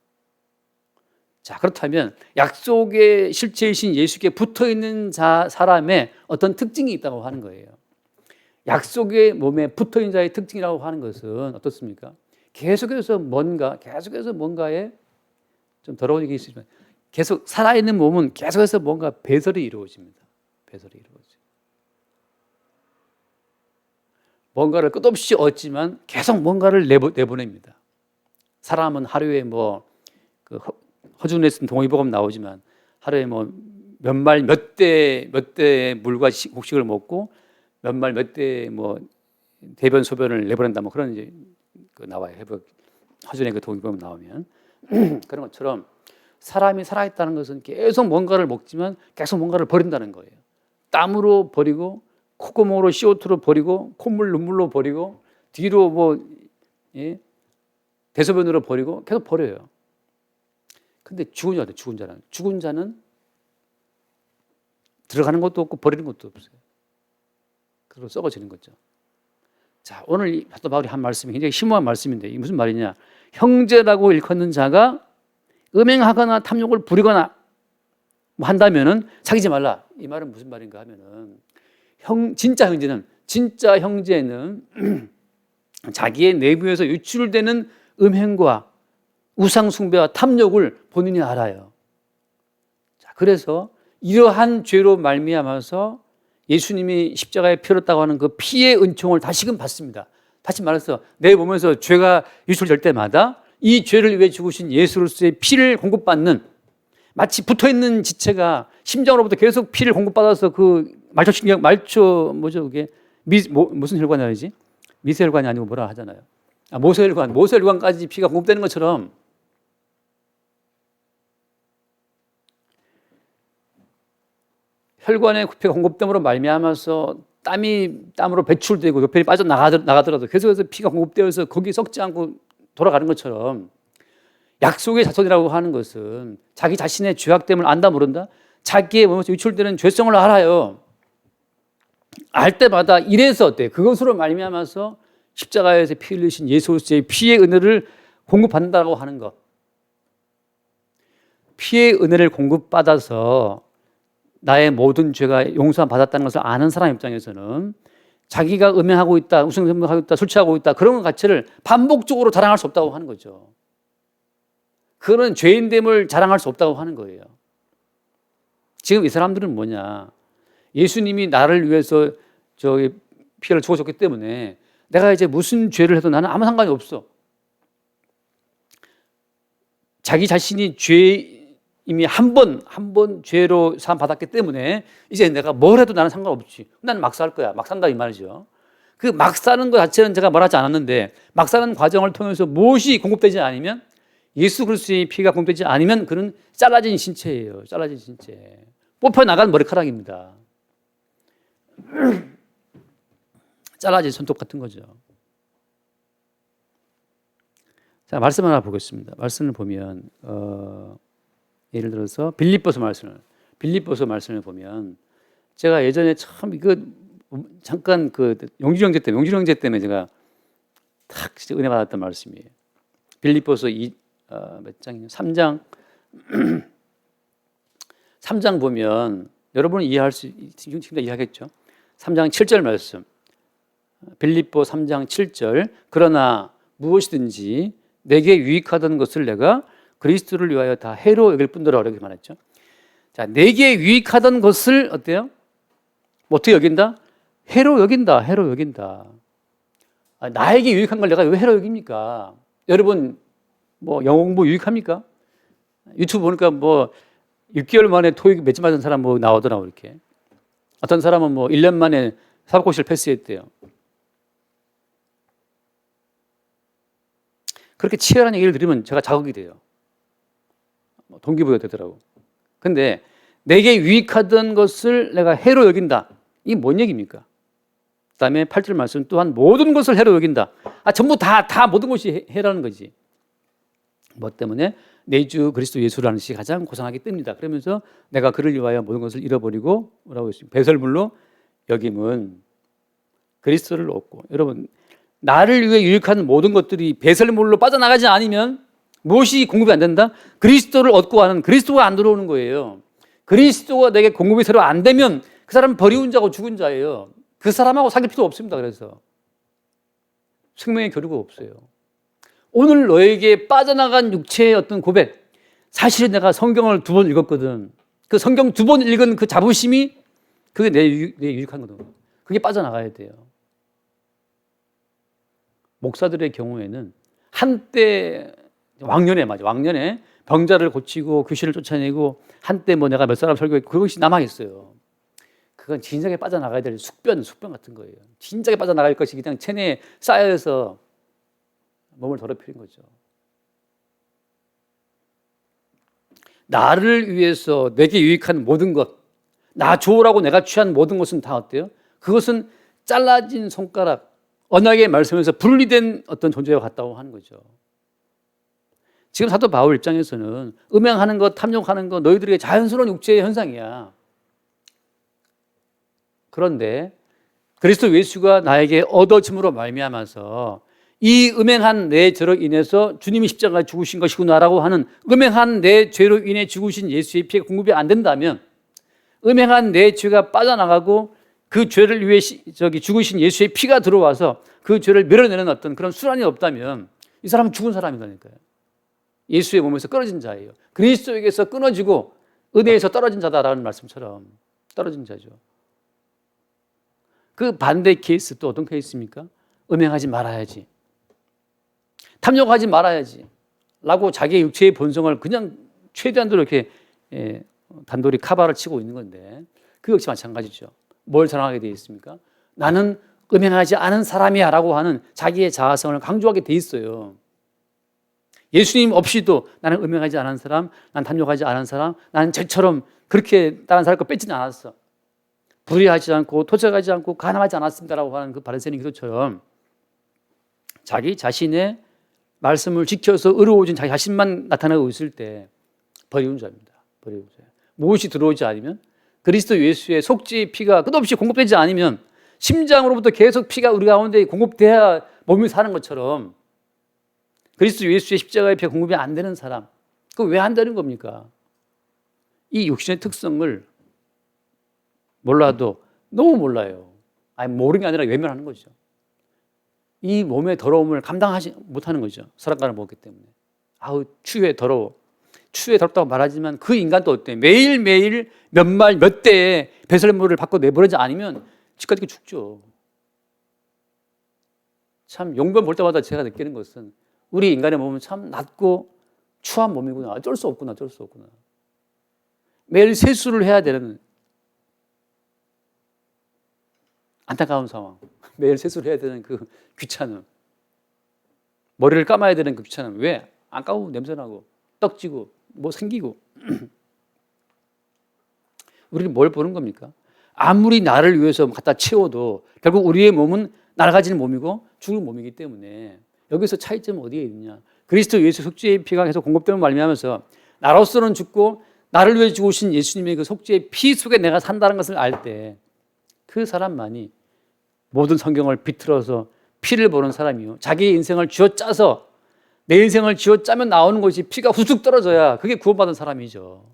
자, 그렇다면 약속의 실체이신 예수께 붙어 있는 사람의 어떤 특징이 있다고 하는 거예요. 약속의 몸에 붙어 있는 자의 특징이라고 하는 것은 어떻습니까? 계속해서 뭔가에 좀 더러운 얘기 있으지만 계속 살아있는 몸은 계속해서 뭔가 배설이 이루어집니다. 배설이 이루어져요. 뭔가를 끝없이 얻지만 계속 뭔가를 내보냅니다. 사람은 하루에 뭐 그 허준에 쓴 동의보감 나오지만 하루에 뭐 몇 말 몇 대의 물과 곡식을 먹고 몇 말 몇 대의 뭐 대변 소변을 내보낸다 뭐 그런 이제 그 나와요. 허준의 그 동의보감 나오면 그런 것처럼 사람이 살아있다는 것은 계속 뭔가를 먹지만 계속 뭔가를 버린다는 거예요. 땀으로 버리고 콧구멍으로 CO2로 버리고 콧물 눈물로 버리고 뒤로 뭐 예? 대소변으로 버리고 계속 버려요. 근데 죽은 자는 들어가는 것도 없고 버리는 것도 없어요. 그리고 썩어지는 거죠. 자, 오늘 사도 바울이 한 말씀이 굉장히 심오한 말씀인데 이게 무슨 말이냐? 형제라고 일컫는 자가 음행하거나 탐욕을 부리거나 뭐 한다면은 사귀지 말라. 이 말은 무슨 말인가 하면은 진짜 형제는 자기의 내부에서 유출되는 음행과 우상 숭배와 탐욕을 본인이 알아요. 자, 그래서 이러한 죄로 말미암아서 예수님이 십자가에 피흘었다고 하는 그 피의 은총을 다시금 받습니다. 다시 말해서 내 몸에서 죄가 유출될 때마다 이 죄를 위해 죽으신 예수로서의 피를 공급받는, 마치 붙어있는 지체가 심장으로부터 계속 피를 공급받아서 그 말초 그게 무슨 혈관이라 그러지? 미세혈관이 아니고 뭐라 하잖아요. 모세혈관까지 피가 공급되는 것처럼 혈관에 피가 공급됨으로 말미암아서 땀으로 배출되고 요편이 빠져나가더라도 계속해서 피가 공급되어서 거기 썩지 않고 돌아가는 것처럼 약속의 자손이라고 하는 것은 자기 자신의 죄악됨을 안다 모른다? 자기의 몸에서 유출되는 죄성을 알아요. 알 때마다 이래서 어때? 그것으로 말미암아서 십자가에서 피 흘리신 예수의 피의 은혜를 공급받는다고 하는 것. 피의 은혜를 공급받아서 나의 모든 죄가 용서함 받았다는 것을 아는 사람 입장에서는 자기가 음행하고 있다, 우상숭배하고 있다, 술 취하고 있다 그런 가치를 반복적으로 자랑할 수 없다고 하는 거죠. 그런 죄인됨을 자랑할 수 없다고 하는 거예요. 지금 이 사람들은 뭐냐? 예수님이 나를 위해서 피를 주어줬기 때문에 내가 이제 무슨 죄를 해도 나는 아무 상관이 없어. 자기 자신이 이미 한 번 죄로 사함 받았기 때문에 이제 내가 뭘 해도 나는 상관없지. 난 막 살 거야. 막 산다 이 말이죠. 그 막 사는 것 자체는 제가 말하지 않았는데 막 사는 과정을 통해서 무엇이 공급되지 않으면, 예수 그리스도의 피가 공급되지 않으면 그는 잘라진 신체예요. 잘라진 신체. 뽑혀나간 머리카락입니다. 잘라진 손톱 같은 거죠. 자, 말씀 하나 보겠습니다. 말씀을 보면 예를 들어서 빌립보서 말씀을 보면 제가 예전에 참 이거 잠깐 그 용준 형제 때문에 제가 탁 진짜 은혜 받았던 말씀이에요. 빌립보서 몇 장이냐? 3장 3장 보면 여러분은 지금 이해하겠죠? 3장 7절 말씀. 빌립보 3장 7절. 그러나 무엇이든지 내게 유익하던 것을 내가 그리스도를 위하여 다 해로 여길 뿐더러 이렇게 말했죠. 자, 내게 유익하던 것을 어때요? 어떻게 여긴다? 해로 여긴다. 나에게 유익한 걸 내가 왜 해로 여깁니까? 여러분 뭐 영어 공부 유익합니까? 유튜브 보니까 뭐 6개월 만에 토익 몇 점 맞은 사람 뭐 나오더라고 이렇게. 어떤 사람은 뭐 1년 만에 사법고시를 패스했대요. 그렇게 치열한 얘기를 들으면 제가 자극이 돼요. 동기부여 되더라고. 근데 내게 유익하던 것을 내가 해로 여긴다. 이게 뭔 얘기입니까? 그 다음에 8절 말씀 또한 모든 것을 해로 여긴다. 전부 다 모든 것이 해라는 거지. 뭐 때문에? 내 주 그리스도 예수라는 것이 가장 고상하기 때문이다. 그러면서 내가 그를 위하여 모든 것을 잃어버리고 뭐라고 했습니까? 배설물로 여김은 그리스도를 얻고. 여러분, 나를 위해 유익한 모든 것들이 배설물로 빠져나가지 않으면 무엇이 공급이 안 된다? 그리스도를 얻고 하는, 그리스도가 안 들어오는 거예요. 그리스도가 내게 공급이 새로 안 되면 그 사람은 버리운 자고 죽은 자예요. 그 사람하고 사귈 필요 없습니다. 그래서 생명의 교류가 없어요. 오늘 너에게 빠져나간 육체의 어떤 고백, 사실은 내가 성경을 2번 읽었거든. 그 성경 2번 읽은 그 자부심이 그게 내 유익한 거거든. 그게 빠져나가야 돼요. 목사들의 경우에는 한때 왕년에 병자를 고치고 귀신을 쫓아내고 한때 뭐 내가 몇 사람 설교했고 그것이 남아있어요. 그건 진작에 빠져나가야 될 숙변 같은 거예요. 진작에 빠져나갈 것이 그냥 체내에 쌓여서 몸을 더럽히는 거죠. 나를 위해서 내게 유익한 모든 것, 나 좋으라고 내가 취한 모든 것은 다 어때요? 그것은 잘라진 손가락, 언약의 말씀에서 분리된 어떤 존재와 같다고 하는 거죠. 지금 사도 바울 입장에서는 음행하는 것, 탐욕하는 것, 너희들에게 자연스러운 육체의 현상이야. 그런데 그리스도 예수가 나에게 얻어짐으로 말미암아서 이 음행한 내 죄로 인해서 주님이 십자가에 죽으신 것이구나라고 하는 음행한 내 죄로 인해 죽으신 예수의 피가 공급이 안 된다면, 음행한 내 죄가 빠져나가고 그 죄를 위해 죽으신 예수의 피가 들어와서 그 죄를 밀어내는 어떤 그런 순환이 없다면 이 사람은 죽은 사람이라니까요. 예수의 몸에서 끊어진 자예요. 그리스도에게서 끊어지고 은혜에서 떨어진 자다라는 말씀처럼 떨어진 자죠. 그 반대 케이스 또 어떤 케이스입니까? 음행하지 말아야지, 탐욕하지 말아야지 라고 자기의 육체의 본성을 그냥 최대한도로 이렇게 단돌이 카바를 치고 있는 건데, 그 역시 마찬가지죠. 뭘 자랑하게 되어 있습니까? 나는 음행하지 않은 사람이야 라고 하는 자기의 자아성을 강조하게 돼 있어요. 예수님 없이도 나는 음행하지 않은 사람, 난 탐욕하지 않은 사람, 나는 쟤처럼 그렇게 다른 사람 거 뺏지는 않았어, 불의하지 않고 도적하지 않고 가늠하지 않았습니다라고 하는 그 바리새인 기도처럼 자기 자신의 말씀을 지켜서 의로워진 자기 자신만 나타나고 있을 때 버리운 자입니다. 버리운 자. 무엇이 들어오지 않으면, 그리스도 예수의 속죄의 피가 끝없이 공급되지 않으면, 심장으로부터 계속 피가 우리 가운데 공급돼야 몸이 사는 것처럼 그리스도 예수의 십자가의 피가 공급이 안 되는 사람, 그거 왜 안 되는 겁니까? 이 육신의 특성을 몰라도 너무 몰라요. 아니, 모르는 게 아니라 외면하는 거죠. 이 몸의 더러움을 감당하지 못하는 거죠. 선악과를 먹기 때문에. 아우, 추위에 더러워. 추위에 더럽다고 말하지만 그 인간도 어때? 매일매일 몇 말 몇 대의 배설물을 밖으로 내보내지 않으면 집까지 죽죠. 참 용변 볼 때마다 제가 느끼는 것은 우리 인간의 몸은 참 낮고 추한 몸이구나. 어쩔 수 없구나. 매일 세수를 해야 되는 안타까운 상황. 매일 세수를 해야 되는 그 귀찮음. 머리를 감아야 되는 그 귀찮음. 왜? 안 감으면 냄새나고 떡지고 뭐 생기고. 우리는 뭘 보는 겁니까? 아무리 나를 위해서 갖다 채워도 결국 우리의 몸은 날아가지는 몸이고 죽을 몸이기 때문에 여기서 차이점은 어디에 있느냐? 그리스도 예수 속죄의 피가 계속 공급되는 말미암아서 나로서는 죽고 나를 위해 죽으신 예수님의 그 속죄의 피 속에 내가 산다는 것을 알 때 그 사람만이 모든 성경을 비틀어서 피를 보는 사람이요, 자기의 인생을 쥐어짜서 내 인생을 쥐어짜면 나오는 것이 피가 후쑥 떨어져야 그게 구원받은 사람이죠.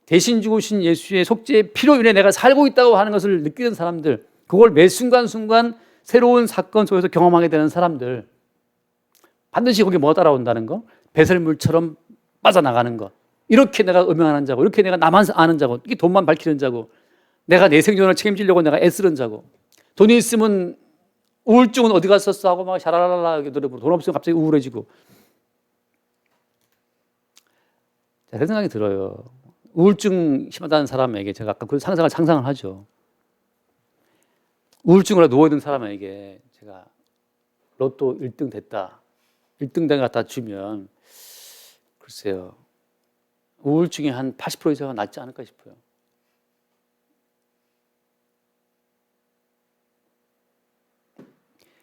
대신 죽으신 예수의 속죄의 피로 인해 내가 살고 있다고 하는 것을 느끼는 사람들, 그걸 매 순간순간 새로운 사건 속에서 경험하게 되는 사람들, 반드시 거기에 뭐 따라온다는 거? 배설물처럼 빠져나가는 것. 이렇게 내가 음행하는 자고, 이렇게 내가 나만 아는 자고, 이게 돈만 밝히는 자고, 내가 내 생존을 책임지려고 내가 애쓰는 자고, 돈이 있으면 우울증은 어디 갔었어 하고 막 샤라라라 노래 부르고, 돈 없으면 갑자기 우울해지고. 그런 생각이 들어요. 우울증 심하다는 사람에게 제가 아까 그 상상을 하죠. 우울증으로 누워있는 사람에게 제가 로또 1등 됐다, 1등 된 것 갖다 주면 글쎄요, 우울증이 한 80% 이상은 낫지 않을까 싶어요.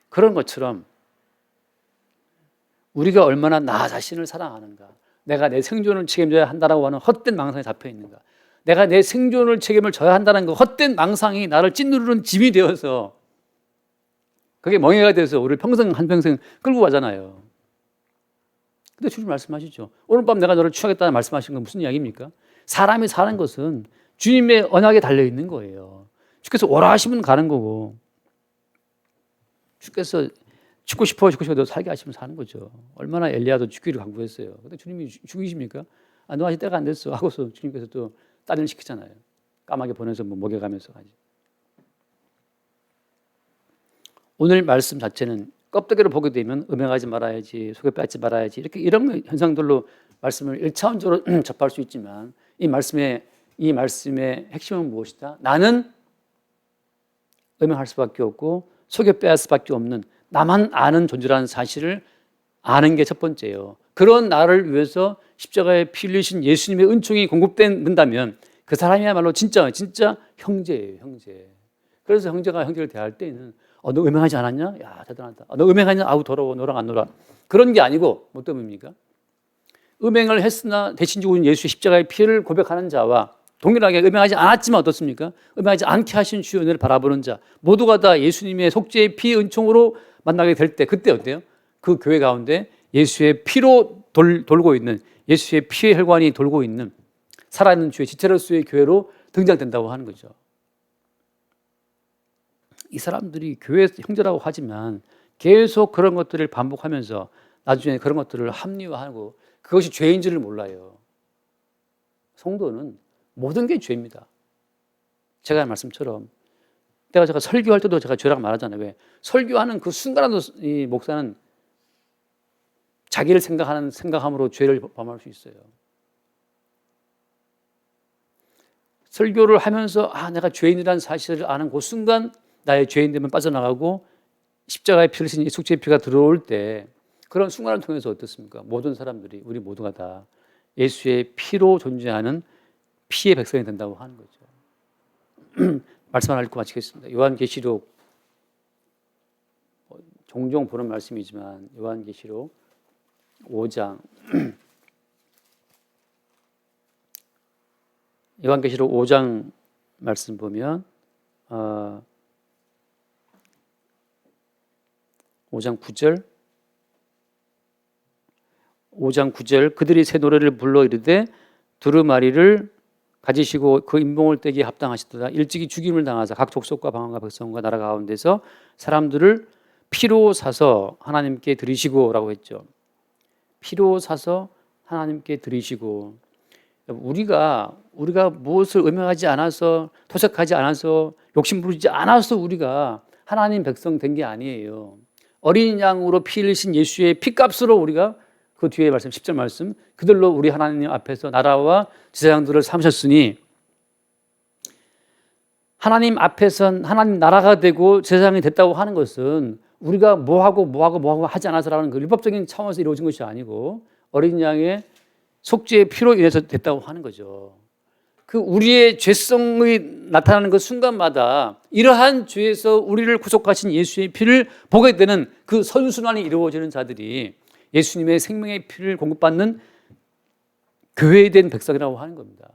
그런 것처럼 우리가 얼마나 나 자신을 사랑하는가, 내가 내 생존을 책임져야 한다라고 하는 헛된 망상에 잡혀 있는가, 내가 내 생존을 책임을 져야 한다는 그 헛된 망상이 나를 찐누르는 짐이 되어서 그게 멍해가 돼서 우리를 한평생 끌고 가잖아요. 근데 주님 말씀하시죠. 오늘 밤 내가 너를 취하겠다는 말씀하신 건 무슨 이야기입니까? 사람이 사는 것은 주님의 언약에 달려있는 거예요. 주께서 오라 하시면 가는 거고, 주께서 죽고 싶어 너 살게 하시면 사는 거죠. 얼마나 엘리야도 죽기를 강구했어요. 근데 주님이 죽이십니까? 너 아직 때가 안 됐어 하고서 주님께서 또 딴 일 시키잖아요. 까마귀 보내서 뭐 먹여가면서 가지. 오늘 말씀 자체는 껍데기로 보게 되면 음행하지 말아야지, 속여 빼앗지 말아야지 이렇게 이런 현상들로 말씀을 1차원적으로 접할 수 있지만 이 말씀의 핵심은 무엇이다? 나는 음행할 수밖에 없고 속여 빼앗을 수밖에 없는 나만 아는 존재라는 사실을 아는 게 첫 번째예요. 그런 나를 위해서 십자가에 피 흘리신 예수님의 은총이 공급된다면 그 사람이야말로 진짜 형제예요, 형제. 그래서 형제가 형제를 대할 때는 너 음행하지 않았냐? 야, 대단하다. 너 음행하냐? 아우 더러워, 너랑 안 놀아. 그런 게 아니고 뭐 때문입니까? 음행을 했으나 대신 죽은 예수의 십자가의 피를 고백하는 자와 동일하게 음행하지 않았지만 어떻습니까? 음행하지 않게 하신 주의 은혜를 바라보는 자 모두가 다 예수님의 속죄의 피 은총으로 만나게 될 때 그때 어때요? 그 교회 가운데 예수의 피로 돌고 있는 예수의 피의 혈관이 돌고 있는 살아있는 주의 지체로서의 교회로 등장된다고 하는 거죠. 이 사람들이 교회 형제라고 하지만 계속 그런 것들을 반복하면서 나중에 그런 것들을 합리화하고 그것이 죄인 줄을 몰라요. 성도는 모든 게 죄입니다. 제가 한 말씀처럼 제가 설교할 때도 제가 죄라고 말하잖아요. 왜? 설교하는 그 순간에도 이 목사는 자기를 생각함으로 죄를 범할 수 있어요. 설교를 하면서 내가 죄인이라는 사실을 아는 그 순간 나의 죄인됨은 빠져나가고 십자가의 피를 흘리신 속죄의 피가 들어올 때 그런 순간을 통해서 어떻습니까? 모든 사람들이 우리 모두가 다 예수의 피로 존재하는 피의 백성이 된다고 하는 거죠. 말씀 하나 읽고 마치겠습니다. 요한계시록 종종 보는 말씀이지만 요한계시록 5장 요한계시록 5장 말씀 보면 5장 9절 그들이 새 노래를 불러 이르되 두루마리를 가지시고 그 인봉을 떼기에 합당하시도다. 일찍이 죽임을 당하사 각 족속과 방언과 백성과 나라 가운데서 사람들을 피로 사서 하나님께 드리시고라고 했죠. 피로 사서 하나님께 드리시고 우리가 무엇을 음행하지 않아서 토색하지 않아서 욕심 부리지 않아서 우리가 하나님 백성 된 게 아니에요. 어린 양으로 피 흘리신 예수의 피값으로 우리가 그 뒤에 말씀 10절 말씀 그들로 우리 하나님 앞에서 나라와 제사장들을 삼으셨으니 하나님 앞에선 하나님 나라가 되고 제사장이 됐다고 하는 것은 우리가 뭐하고 하지 않아서라는 그 율법적인 차원에서 이루어진 것이 아니고 어린 양의 속죄의 피로 인해서 됐다고 하는 거죠. 그 우리의 죄성이 나타나는 그 순간마다 이러한 죄에서 우리를 구속하신 예수의 피를 보게 되는 그 선순환이 이루어지는 자들이 예수님의 생명의 피를 공급받는 교회에 된 백성이라고 하는 겁니다.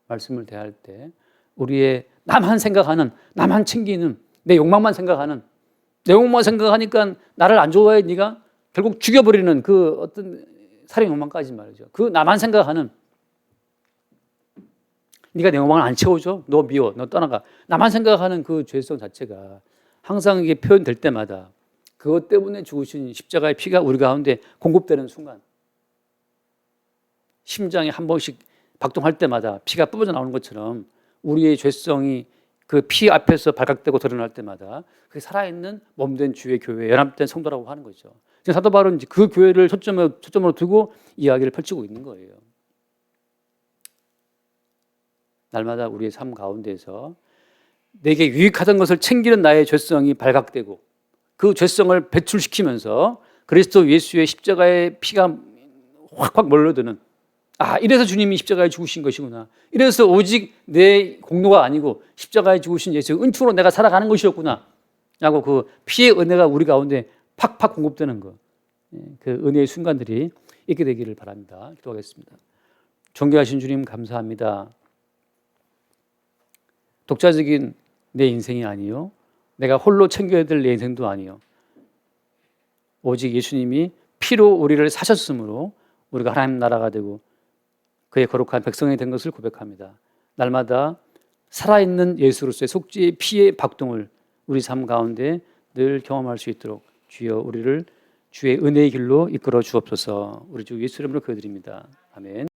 말씀을 대할 때 우리의 나만 생각하는, 나만 챙기는, 내 욕망만 생각하는, 내 욕망만 생각하니까 나를 안 좋아해 네가 결국 죽여버리는 그 어떤 살인 욕망까지 말이죠. 그 나만 생각하는 네가 내 욕망을 안 채워줘? 너 미워, 너 떠나가. 나만 생각하는 그 죄성 자체가 항상 이게 표현될 때마다 그것 때문에 죽으신 십자가의 피가 우리 가운데 공급되는 순간 심장이 한 번씩 박동할 때마다 피가 뿜어져 나오는 것처럼 우리의 죄성이 그 피 앞에서 발각되고 드러날 때마다 그게 살아있는 몸된 주의 교회, 연합된 성도라고 하는 거죠. 지금 사도 바울은 그 교회를 초점으로 두고 이야기를 펼치고 있는 거예요. 날마다 우리의 삶 가운데서 내게 유익하던 것을 챙기는 나의 죄성이 발각되고 그 죄성을 배출시키면서 그리스도 예수의 십자가의 피가 확확 몰려드는 이래서 주님이 십자가에 죽으신 것이구나. 이래서 오직 내 공로가 아니고 십자가에 죽으신 예수의 은총으로 내가 살아가는 것이었구나. 라고 그 피의 은혜가 우리 가운데 팍팍 공급되는 것. 그 은혜의 순간들이 있게 되기를 바랍니다. 기도하겠습니다. 존귀하신 주님 감사합니다. 독자적인 내 인생이 아니요. 내가 홀로 챙겨야 될 내 인생도 아니요. 오직 예수님이 피로 우리를 사셨으므로 우리가 하나님 나라가 되고 그의 거룩한 백성이 된 것을 고백합니다. 날마다 살아있는 예수로서의 속죄의 피의 박동을 우리 삶 가운데 늘 경험할 수 있도록 주여 우리를 주의 은혜의 길로 이끌어 주옵소서. 우리 주 예수 이름으로 기도드립니다. 아멘.